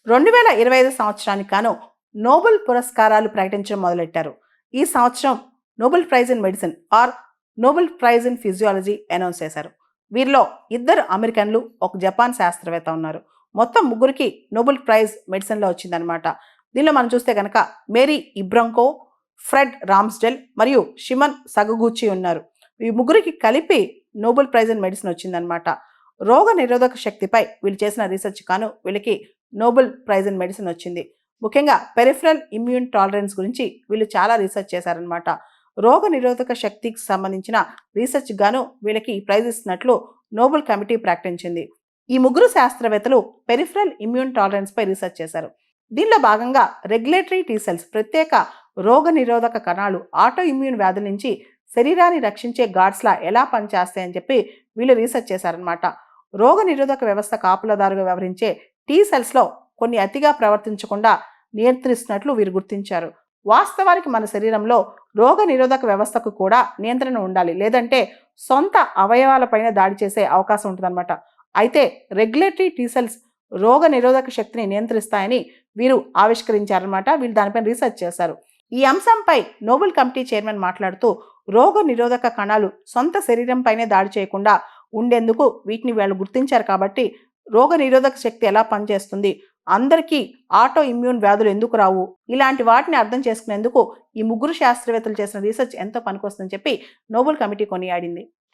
2025 సంవత్సరానికి గాను నోబెల్ పురస్కారాలు ప్రకటించడం మొదలెట్టారు. ఈ సంవత్సరం Nobel prize in medicine or Nobel prize in physiology announce చేశారు. వీరిలో 2 అమెరికన్లు, ఒక జపాన్ శాస్త్రవేత్త ఉన్నారు. మొత్తం 3కి నోబెల్ ప్రైజ్ మెడిసిన్లో వచ్చిందనమాట. దీనిలో మనం చూస్తే కనుక మేరీ ఇబ్రంకో, ఫ్రెడ్ రామ్స్డెల్ మరియు షిమన్ సగగూచి ఉన్నారు. ఈ 3కి కలిపి నోబెల్ ప్రైజ్ ఇన్ మెడిసిన్ వచ్చిందనమాట. రోగ నిరోధక శక్తిపై వీళ్ళు చేసిన రీసెర్చ్ కాను వీళ్ళకి నోబెల్ ప్రైజ్ ఇన్ మెడిసిన్ వచ్చింది. ముఖ్యంగా పెరిఫరల్ ఇమ్యూన్ టాలరెన్స్ గురించి వీళ్ళు చాలా రీసెర్చ్ చేశారనమాట. రోగ నిరోధక శక్తికి సంబంధించిన రీసెర్చ్ గాను వీళ్ళకి ప్రైజ్ ఇస్తున్నట్లు నోబెల్ కమిటీ ప్రకటించింది. ఈ 3 శాస్త్రవేత్తలు పెరిఫరల్ ఇమ్యూన్ టాలరెన్స్ పై రీసెర్చ్ చేశారు. దీనిలో భాగంగా రెగ్యులేటరీ టీ సెల్స్, ప్రత్యేక రోగ నిరోధక కణాలు ఆటో ఇమ్యూన్ వ్యాధుల నుంచి శరీరాన్ని రక్షించే గార్డ్స్లా ఎలా పనిచేస్తాయని చెప్పి వీళ్ళు రీసెర్చ్ చేశారనమాట. రోగ నిరోధక వ్యవస్థ కాపులదారుగా వ్యవహరించే టీ సెల్స్లో కొన్ని అతిగా ప్రవర్తించకుండా నియంత్రిస్తున్నట్లు వీరు గుర్తించారు. వాస్తవానికి మన శరీరంలో రోగ నిరోధక వ్యవస్థకు కూడా నియంత్రణ ఉండాలి, లేదంటే సొంత అవయవాలపైన దాడి చేసే అవకాశం ఉంటుందన్నమాట. అయితే రెగ్యులేటరీ టీ సెల్స్ రోగ నిరోధక శక్తిని నియంత్రిస్తాయని వీరు ఆవిష్కరించారనమాట. వీళ్ళు దానిపైన రీసెర్చ్ చేశారు. ఈ అంశంపై నోబెల్ కమిటీ చైర్మన్ మాట్లాడుతూ రోగ నిరోధక కణాలు సొంత శరీరంపైనే దాడి చేయకుండా ఉండేందుకు వీటిని వీళ్ళు గుర్తించారు. కాబట్టి రోగ నిరోధక శక్తి ఎలా పనిచేస్తుంది, అందరికీ ఆటో ఇమ్యూన్ వ్యాధులు ఎందుకు రావు, ఇలాంటి వాటిని అర్థం చేసుకునేందుకు ఈ 3 శాస్త్రవేత్తలు చేసిన రీసెర్చ్ ఎంతో పనికొస్తుందని చెప్పి నోబెల్ కమిటీ కొనియాడింది.